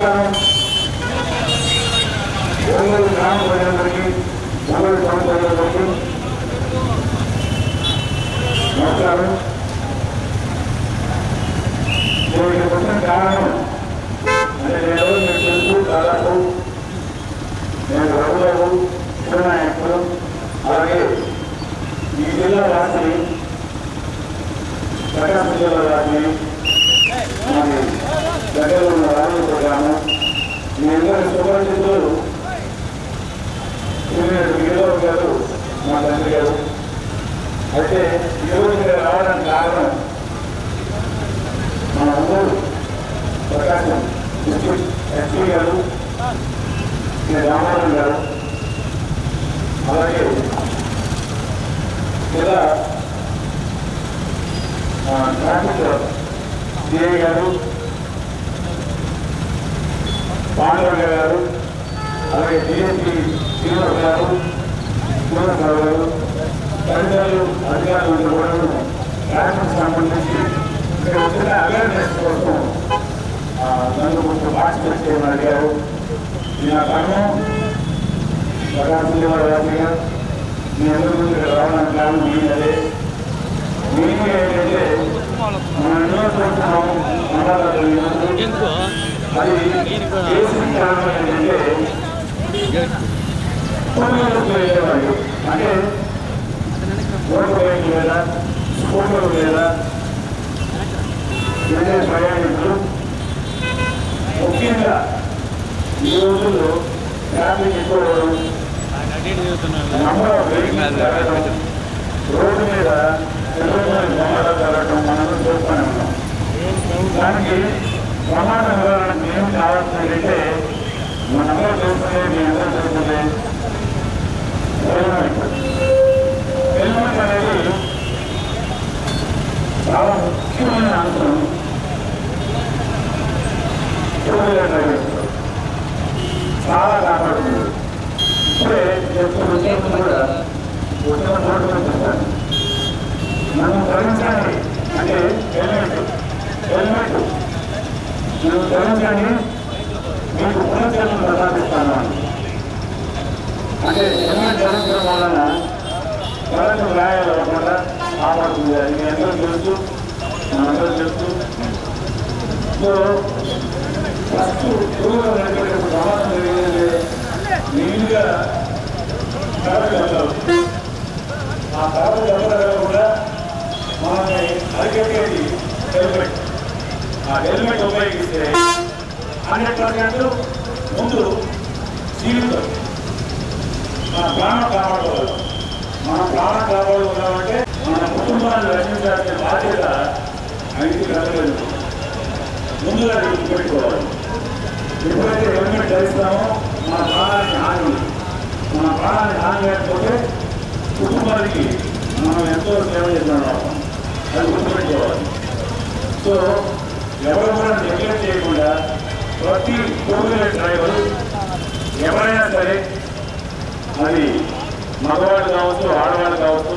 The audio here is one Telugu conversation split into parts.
నమస్కారం. ఒంగోలు గ్రామ ప్రజలందరికీ, ఒంగోలు గ్రామ ప్రజలందరికీ నమస్కారం. దీనికి వచ్చిన కారణం అంటే నేను మీకు తెలుసు, దాదాపు నేను రఘుబాబు చిన్ననాయకులు, అలాగే ఈ జిల్లా వాసిని, ప్రకాశం జిల్లా వాసిని, మరి దగ్గర ఉన్న రాజకీయ గ్రామం, మీ అందరి సుపరిచితులు గిరిబాబు గారు, మా తండ్రి గారు. అయితే ఈరోజు ఇక్కడ రావడానికి కారణం మన ఒంగోలు ప్రకాశం డిస్ట్రిక్ట్ ఎస్పీ గారు, రామారావు గారు, అలాగే జిల్లా ట్రాఫిక్ సిఐ గారు, పాండవ గారు, అలాగే డిఎస్పీ శ్రీనివాస్ గారు, శ్రీనివాసరావు గారు, తదితరులు అధికారులు కూడా ట్రాఫిక్ సంబంధించి ఇక్కడ వచ్చిన అవేర్నెస్ కోసం నన్ను కొంచెం పార్టిసిపేట్ చేయమని అడిగారు. నా కారణం ప్రకాశం జిల్లా వ్యాప్తంగా మీ అందరి ముందు ఇక్కడ రావడానికి కారణం మీది. అదే మీది ఏంటంటే మనం ఎన్నో చూస్తున్నాము అది బేసిక్ కారణం ఏంటంటే వెళ్ళేవాళ్ళు అంటే రోడ్డు బైక్ లేదా స్కూటర్ లేదా వెళ్ళే ప్రయాణికులు ముఖ్యంగా ఈ రోజుల్లో ట్రాఫిక్ ఎక్కువ నంబర్ ఆఫ్ వెహికల్స్ జరగడం, రోడ్డు మీద ప్రమాదాలు జరగడం మనం చూస్తూనే ఉన్నాం. దానికి ప్రమాద నివారణకు ఏమి కావాల్సిందంటే మనందరూ చూస్తుంది, మీ అందరూ చూస్తుంది హెల్మెట్. హెల్మెట్ అనేది చాలా ముఖ్యమైన అంశం. చాలా కాపాడుతుంది. ఇప్పుడే చెప్తున్న కూడా వచ్చిన చోటు చెప్తాను. మనం ధరించండి అంటే హెల్మెట్ హెల్మెట్ మనం ధరించండి, మీకు పునశ్చరణ ప్రసాదిస్తాను అంటే హెల్మెట్ ధరించడం వలన కరెంటు గాయాలు అవ్వకుండా కాపాడుతుంది. అది మీ అందరూ తెలుసు, మనందరూ తెలుసు. సో ఫస్ట్ పురుగులు నడిపేటప్పుడు ప్రమాదం జరిగిందంటే నీట్గా కరెంటు దెబ్బలు, ఆ కరెంటు దెబ్బలు కూడా మనల్ని అరికెట్టేది హెల్మెట్. ఆ హెల్మెట్ ఉపయోగిస్తే 100% ముందు జీవితం మన ప్రాణం కాపాడుకోవాలి. మన ప్రాణం కాపాడుకోవాలంటే మన కుటుంబాన్ని రక్షించాల్సిన బాధ్యత ఐదు కలగలేదు. ముందుగా గుర్తుపెట్టుకోవాలి. ఎప్పుడైతే హెల్మెట్ ధరిస్తామో మన ప్రాణానికి హాని, మన ప్రాణానికి హాని లేకపోతే కుటుంబానికి మనం ఎంతో సేవ చేస్తున్నాం, అది గుర్తుపెట్టుకోవాలి. సో ఎవరు కూడా నెగ్లెక్ట్ చేయకుండా ప్రతి టూ వీలర్ డ్రైవర్ ఎవరైనా సరే, అది మగవాళ్ళు కావచ్చు, ఆడవాళ్ళు కావచ్చు,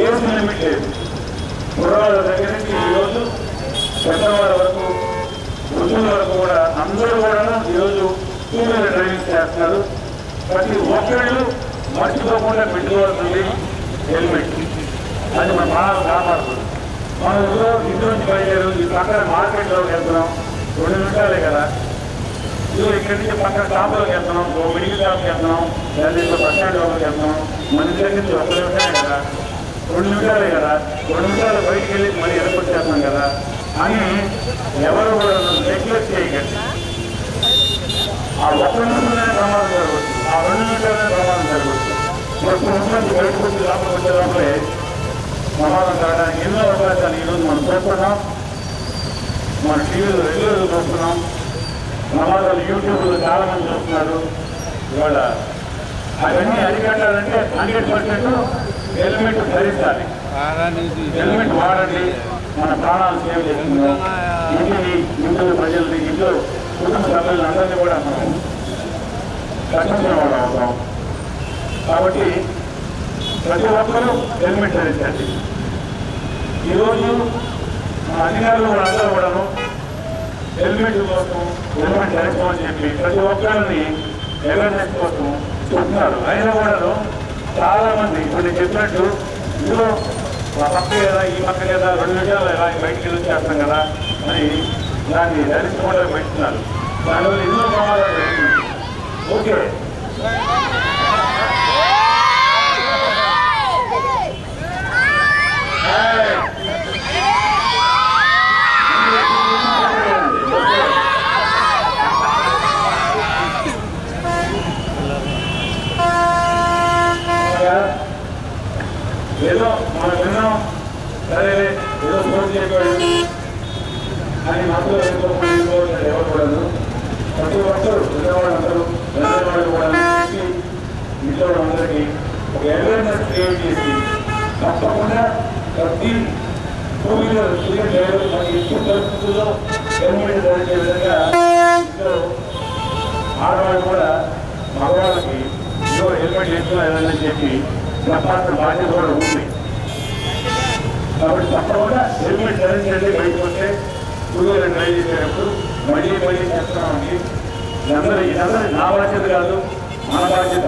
ఏజ్ లిమిట్ లేదు. కుర్రవాళ్ళ దగ్గర నుంచి ఈరోజు పెద్దవాళ్ళ వరకు, వృద్ధుల వరకు కూడా అందరూ కూడా ఈరోజు టూ వీలర్ డ్రైవింగ్ చేస్తున్నారు. ప్రతి ఒక్కళ్ళు మర్చిపోకుండా పెట్టుకోవాల్సింది హెల్మెట్. అది మన ప్రాణాలు కాపాడుతుంది. మనం ఇంటి నుంచి బయలుదేరు, ఈ పక్కన మార్కెట్లోకి వెళ్తున్నాం, 2 నిమిషాలే కదా. ఇదిగో ఇక్కడి నుంచి పక్కన షాపులోకి వెళ్తున్నాం, మెడికల్ షాప్కి వెళ్తున్నాం, లేదా బస్ స్టాండ్ లోపలికి వెళ్తున్నాం, మన దగ్గర నుంచి 1 నిమిషాలే కదా, 2 నిమిషాలే కదా, 2 నిమిషాలు బయటికి వెళ్ళి మళ్ళీ ఎరపొచ్చేస్తున్నాం కదా అని ఎవరు కూడా నెగ్లెక్ట్ చేయకండి. ఆ 1 నిమిషంలోనే ప్రమాదం జరగవచ్చు, ఆ 2 నిమిషాలనే ప్రమాదం జరగవచ్చు. 1 నిమిషం నుంచి బయటకు వచ్చి లోపలికి వచ్చే లోపలే ప్రమాదం జరగడానికి ఎన్నో అవకాశాలు ఈరోజు మనం చూస్తున్నాం. మన టీవీలో రెగ్యులర్గా చూస్తున్నాం. ప్రమాదాలు యూట్యూబ్లో చాలా మంది చూస్తున్నారు. ఇవాళ అవన్నీ అరికట్టాలంటే 100% హెల్మెట్ ధరించాలి. హెల్మెట్ వాడండి, మన ప్రాణాలు సేవ్ చేస్తున్నాం. ఇంట్లో ప్రజల్ని, ఇంట్లో కుటుంబ సభ్యులను అందరినీ కూడా మనం రక్షించిన వాళ్ళు అవుతాం. కాబట్టి ప్రతి ఒక్కరూ హెల్మెట్ ధరించండి. ఈరోజు మన అధికారులు కూడా అందరూ కూడాను హెల్మెట్ హెల్మెట్ కోసం హెల్మెట్ ధరించమని చెప్పి ప్రతి ఒక్కరిని అవేర్నెస్ కోసం చెప్తున్నారు. అయినా కూడా చాలా మంది ఇప్పుడు నేను చెప్పినట్టు ఇందులో ఆ పక్క లేదా ఈ పక్క లేదా 2 నిమిషాలు ఇలా బయటికి వెళ్ళి చేస్తాం కదా అని దాన్ని ధరించకుండా పెడుతున్నారు. దానివల్ల ఎన్నో ప్రమాదాలు జరుగుతుంది. ఓకే ఏదో మనం విన్నాం సరే ఏదో స్పోర్ట్స్ చెప్పాడు అని మాత్రం ఎవరు కూడా ప్రతి ఒక్కరు విజయవాడ అందరూ విజయవాడ కూడా ఇంట్లో అందరికీ ఒక అవేర్నెస్ క్రియేట్ చేసి తప్పకుండా ప్రతి 2 వీలర్ డ్రైవర్ మనకి ఎక్కువ పరిస్థితుల్లో హెల్మెట్ ధరించే విధంగా ఇంట్లో ఆడవాళ్ళు కూడా మగవాళ్ళకి ఇంట్లో హెల్మెట్ వేసుకోవాలని చెప్పి చెప్పాల్సిన బాధ్యత కూడా ఉంది. కాబట్టి తప్పకుండా హెల్మెట్ ధరించండి. బయటకు వస్తే 2 వీలర్ డ్రైవ్ చేసేటప్పుడు మళ్ళీ చేస్తున్నామండి. ఇదందరూ నా బాధ్యత కాదు, మన బాధ్యత,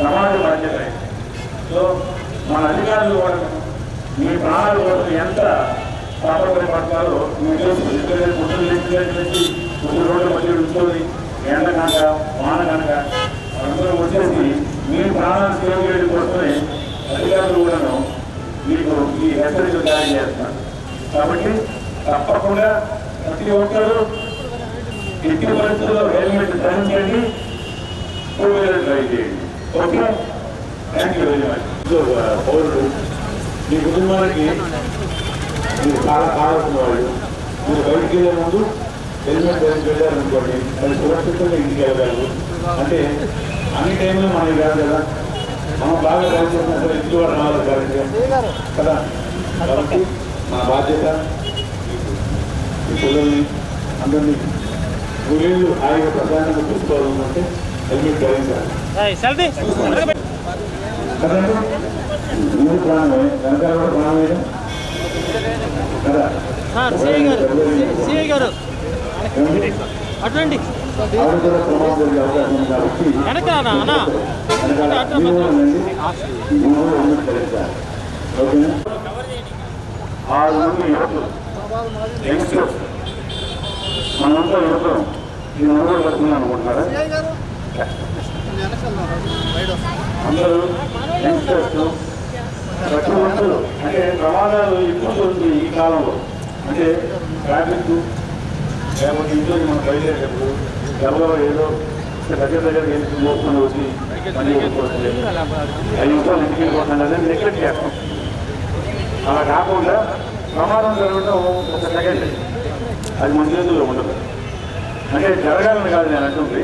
సమాజ బాధ్యత. సో మన అధికారులు కూడా మీ ప్రాణాల కోసం ఎంత పాపపడి పడతారో మీకు తెలుసు. పొద్దున్న రోడ్ల మధ్య ఉంచుకొని ఎండ కనుక వాన కనుక అందరూ వచ్చేసి మీ ప్రాణాలు సేవ చేయడం కోసమే అధికారులు కూడాను మీకు ఈ హెచ్చరికలు జారీ చేస్తున్నారు. కాబట్టి తప్పకుండా ప్రతి ఒక్కరూ ఎట్టి పరిస్థితుల్లో హెల్మెట్ ధరించండి, 2 వీలర్ డ్రైవ్ చేయండి. Okay, thank you very much. పౌరుడు మీ కుటుంబానికి మీరు చాలా కావాల్సిన వాళ్ళు మీరు బయటికి వెళ్ళే ముందు హెల్మెట్ ధరించి వెళ్ళారనుకోండి, అది సురక్షితంగా ఇంటికి వెళ్ళగలరు. అంటే అన్ని టైంలో మనకి కాదు కదా, మనం బాగా డ్రైవ్ చేసినా సరే ఇంటి వాడు రావాలి కదా. కాబట్టి మన బాధ్యత ఈ పిల్లల్ని అందరినీ 2 వీళ్ళు హాయిగా ప్రధానంగా చూసుకోవాలనుకుంటే హెల్మెట్ ధరించాలి కదండి. మీరు ప్రాణమే వెనకాల కూడా ప్రాణమేదా కదా. అట్లాంటి ఆవిడ కూడా ప్రమాదం జరిగే అవకాశం ఉంది. కాబట్టి హెల్మెట్ ధరించాలి. ఓకేనా? 6 మంది యువకులు యంగ్స్టర్స్ మనంతా యువకులు ఈ నలుగురు పడుతున్నాను అనుకుంటున్నారా? అందరూ యంగ్స్టర్స్ ప్రతి ఒక్కరు అంటే ప్రమాదాలు ఎక్కువ ఉంది ఈ కాలంలో. అంటే ట్రాఫిక్ లేకపోతే ఇంట్లో మనం బయలుదేరేటప్పుడు ఎవరో ఏదో దగ్గర మోసుకొని వచ్చి మళ్ళీ వెళ్ళిపోతుంది, 5 నిమిషాలు ఇంటికి వెళ్ళిపోతుంది, అదే నెగ్లెక్ట్ చేస్తాం. అలా కాకుండా ప్రమాదం జరగడం ఒక సెకండ్, అది మన చేతుల్లో ఉండదు. అంటే జరగాలని కాదు నేను అంటుంది,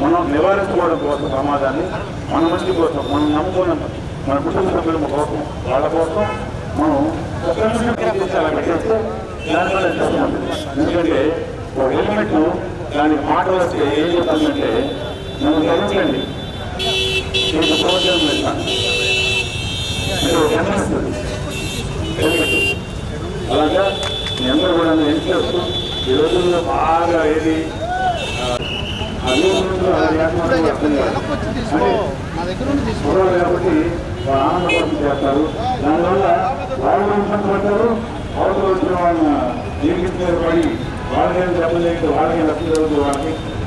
మనం నివారించుకోవడం కోసం ప్రమాదాన్ని మన మంచి కోసం మనం నమ్ముకున్న మన కుటుంబ సభ్యుల కోసం వాళ్ళ కోసం మనం అలా పెట్టేస్తే దానివల్ల ఉంటుంది. ఎందుకంటే ఒక హెల్మెట్ దానికి మాట వస్తే ఏం చెప్తానంటే మనం ధరించండి, నేను ప్రోత్సాహం చేస్తాను అంటే ఒక కనిపిస్తుంది హెల్మెట్. అలాగా మీ అందరూ కూడా ఏం చేస్తూ ఈ రోజుల్లో బాగా ఏది కాబట్టి వాళ్ళు ఆనందపడి చేస్తారు. దానివల్ల వాళ్ళు ఇబ్బంది పడతారు, అవతల వచ్చిన వాళ్ళని జీవితం మీద పడి వాళ్ళకేం చెప్పలేదు, వాళ్ళకి లక్ష్యం జరుగుతుంది,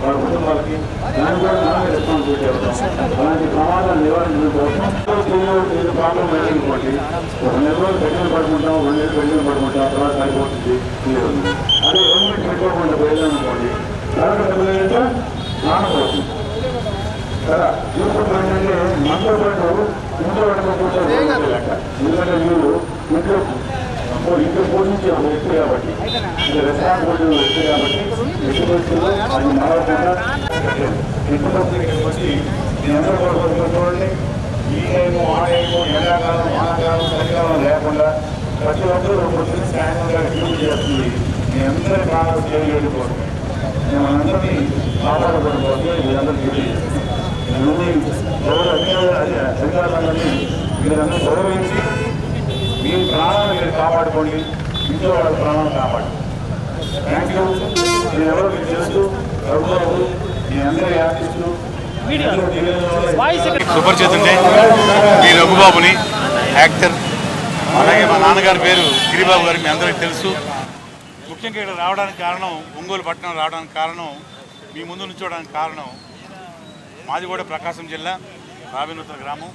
వాళ్ళ కుటుంబాలకి దాన్ని కూడా మనమే రెస్పాన్సిబిలిటీ అవుతాం. అలాంటి ప్రమాదాలు నివారించడం కోసం ఏదో ప్రాబ్లం అయ్యిందనుకోండి, ఒక 2 రోజులు పెట్టిన పడుకుంటాం, 2 నెలలు పెట్టిన పడుకుంటాం, తర్వాత అయిపోతుంది. అదే హెల్మెట్ పెట్టుకోకుండా పోయేదనుకోండి, తర్వాత డబ్బులు నానపోతుంది కదా. ఇప్పుడు ఏంటంటే మనతో పాటు ఇంట్లో పడుకోకుండా ఎందుకంటే మీరు ఇంట్లో పోషించే ఒక వ్యక్తి కాబట్టి, రెస్పాన్సిబిలిటీ వ్యక్తి కాబట్టి ఎట్టి పరిస్థితుల్లో అది మారకుండా ఎట్టి పరిస్థితులకి వచ్చి నేను అందరూ కూడా చూడండి. ఈ టైము ఆ టైము ఎండాకాలం వానాకాలం చలికాలం లేకుండా ప్రతి ఒక్కరూ పొద్దున్న సాయంత్రంగా డ్యూటీ చేస్తుంది. మీ అందరి ప్రాణాలు చేయలేడు కోసం మేము అందరినీ కాపాడుకోవడం కోసం మీరందరూ డ్యూటీ చేస్తాం. అధికారులందరినీ మీరందరూ గౌరవించి మీ ప్రాణాలను మీరు కాపాడుకోండి, ఇంట్లో వాళ్ళ ప్రాణాలను కాపాడు. Thank you. మీరు ఎవరో మీకు తెలుసు, రఘుబాబు మీ అందరి ఆర్టిస్టులు సుపరిచితుండే ఈ రఘుబాబుని యాక్టర్, అలాగే మా నాన్నగారి పేరు గిరిబాబు గారు మీ అందరికీ తెలుసు. ముఖ్యంగా ఇక్కడ రావడానికి కారణం, ఒంగోలు పట్టణం రావడానికి కారణం, మీ ముందు నుంచోవడానికి కారణం, మాది కూడా ప్రకాశం జిల్లా రాబినూతల గ్రామం.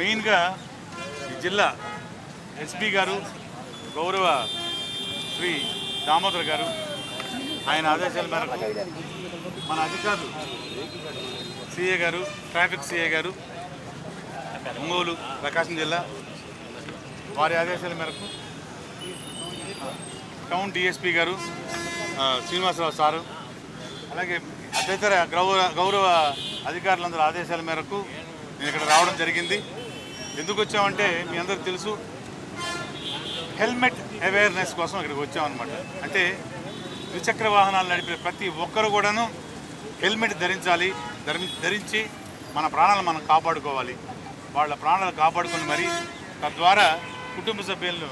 మెయిన్గా ఈ జిల్లా ఎస్పీ గారు, గౌరవ శ్రీ దామోదర్ గారు, ఆయన ఆదేశాల మేరకు మన అధికారులు సిఏ గారు, ట్రాఫిక్ సిఏ గారు ఒంగోలు ప్రకాశం జిల్లా వారి ఆదేశాల మేరకు టౌన్ డిఎస్పీ గారు శ్రీనివాసరావు సారు, అలాగే తదితర గౌరవ అధికారులందరూ ఆదేశాల మేరకు నేను ఇక్కడ రావడం జరిగింది. ఎందుకు వచ్చామంటే మీ అందరికీ తెలుసు, హెల్మెట్ అవేర్నెస్ కోసం ఇక్కడికి వచ్చామన్నమాట. అంటే ద్విచక్ర వాహనాలు నడిపే ప్రతి ఒక్కరు కూడాను హెల్మెట్ ధరించి మన ప్రాణాలను మనం కాపాడుకోవాలి. వాళ్ళ ప్రాణాలు కాపాడుకొని మరి తద్వారా కుటుంబ సభ్యులను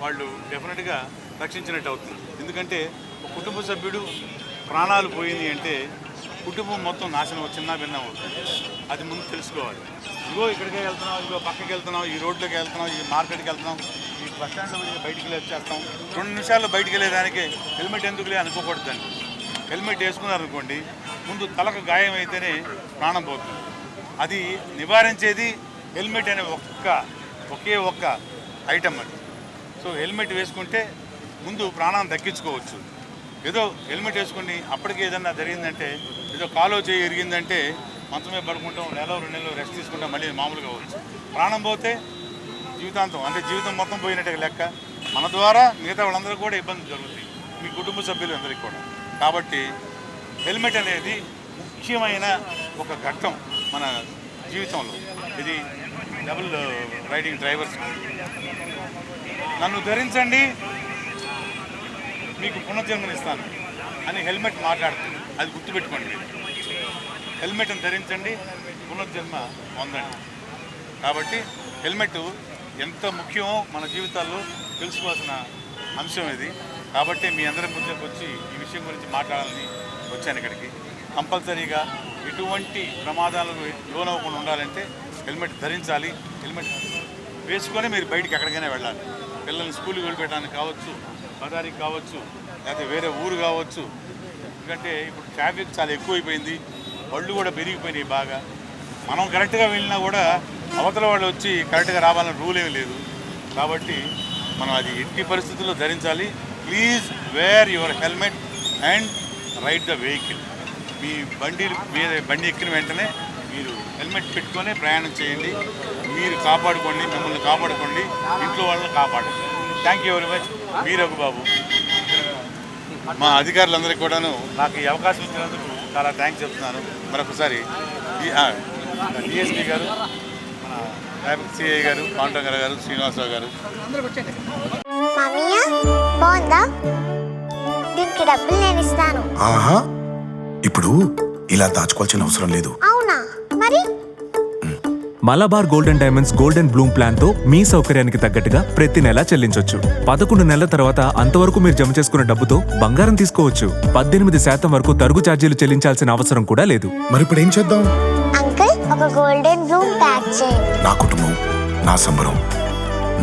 వాళ్ళు డెఫినెట్గా రక్షించినట్టు అవుతుంది. ఎందుకంటే ఒక కుటుంబ సభ్యుడు ప్రాణాలు పోయింది అంటే కుటుంబం మొత్తం నాశనం చిన్న భిన్నం అవుతుంది. అది ముందు తెలుసుకోవాలి. ఇదిగో ఇక్కడికే వెళ్తున్నాం, ఇదిగో పక్కకి వెళ్తున్నాం, ఈ రోడ్లోకి వెళ్తున్నాం, ఈ మార్కెట్కి వెళ్తున్నాం, ఈ బస్ స్టాండ్లో బయటికి వెళ్ళి వచ్చేస్తాం. 2 నిమిషాల్లో బయటికి వెళ్ళేదానికి హెల్మెట్ ఎందుకులే అనుకోకూడదండి. హెల్మెట్ వేసుకున్నారనుకోండి, ముందు తలకు గాయం అయితేనే ప్రాణం పోతుంది. అది నివారించేది హెల్మెట్ అనే ఒకే ఒక్క ఐటమ్ అది. సో హెల్మెట్ వేసుకుంటే ముందు ప్రాణాన్ని దక్కించుకోవచ్చు. ఏదో హెల్మెట్ వేసుకుని అప్పటికి ఏదన్నా జరిగిందంటే, ఏదో కాలో చేయి ఎరిగిందంటే మంచమే పడుకుంటాం, 1-2 నెలలు రెస్ట్ తీసుకుంటాం, మళ్ళీ మామూలుగా అవ్వచ్చు. ప్రాణం పోతే జీవితాంతం, అంటే జీవితం మొత్తం పోయినట్టే లెక్క. మన ద్వారా మిగతా వాళ్ళందరూ కూడా ఇబ్బంది జరుగుతాయి, మీ కుటుంబ సభ్యులందరికీ కూడా. కాబట్టి హెల్మెట్ అనేది ముఖ్యమైన ఒక ఘట్టం మన జీవితంలో. ఇది డబుల్ రైడింగ్ డ్రైవర్స్ నన్ను ధరించండి మీకు పునర్జన్మనిస్తాను అని హెల్మెట్ మాట్లాడుతుంది. అది గుర్తుపెట్టుకోండి. హెల్మెట్ని ధరించండి, పునర్జన్మ పొందండి. కాబట్టి హెల్మెట్ ఎంత ముఖ్యమో మన జీవితాల్లో తెలుసుకోవాల్సిన అంశం ఇది. కాబట్టి మీ అందరి ముందుకు వచ్చి ఈ విషయం గురించి మాట్లాడాలని వచ్చాను ఇక్కడికి. కంపల్సరీగా ఎటువంటి ప్రమాదాలకు లోనవ్వకుండా ఉండాలంటే హెల్మెట్ ధరించాలి. హెల్మెట్ వేసుకొని మీరు బయటికి ఎక్కడికైనా వెళ్ళాలి. పిల్లల్ని స్కూల్కి వెళ్ళిపెట్టడానికి కావచ్చు, బజారికి కావచ్చు, లేకపోతే వేరే ఊరు కావచ్చు. ఎందుకంటే ఇప్పుడు ట్రాఫిక్ చాలా ఎక్కువైపోయింది, బళ్ళు కూడా పెరిగిపోయినాయి బాగా. మనం కరెక్ట్గా వెళ్ళినా కూడా అవతల వాళ్ళు వచ్చి కరెక్ట్గా రావాలని రూల్ ఏమీ లేదు. కాబట్టి మనం అది ఎట్టి పరిస్థితుల్లో ధరించాలి. Please wear your helmet and ride the vehicle. మీ బండి ఎక్కిన వెంటనే మీరు హెల్మెట్ పెట్టుకొని ప్రయాణం చేయండి. మీరు కాపాడుకోండి, మిమ్మల్ని కాపాడుకోండి, ఇంట్లో వాళ్ళని కాపాడండి. Thank you very much. మీ రఘుబాబు. మా అధికారులందరికీ కూడాను నాకు ఈ అవకాశం ఇచ్చినందుకు చాలా థ్యాంక్స్ చెప్తున్నాను. మరొకసారి డిఎస్పీ గారు, మన ట్రాఫిక్ సిఐ గారు, పాండరంగ గారు, శ్రీనివాసరావు గారు. ఆహా, ఇప్పుడు ఇలా దాచుకోవాల్సిన అవసరం లేదు. అవునా? మరి Malabar golden diamonds golden Bloom plan తో మీ సౌకర్యానికి తగ్గట్టుగా ప్రతి నెల చెల్లించొచ్చు. 11 నెలల తర్వాత అంతవరకు మీరు జమ చేసుకున్న డబ్బుతో బంగారం తీసుకోవచ్చు. 18% వరకు తరుగు ఛార్జీలు చెల్లించాల్సిన అవసరం కూడా లేదు. మరి ఇప్పుడు ఏం చేద్దాం? అంకుల్, ఒక గోల్డెన్ బ్లూమ్ ప్యాక్ చేయండి. నా కుటుంబం, నా సంబరం,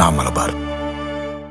నా మలబార్.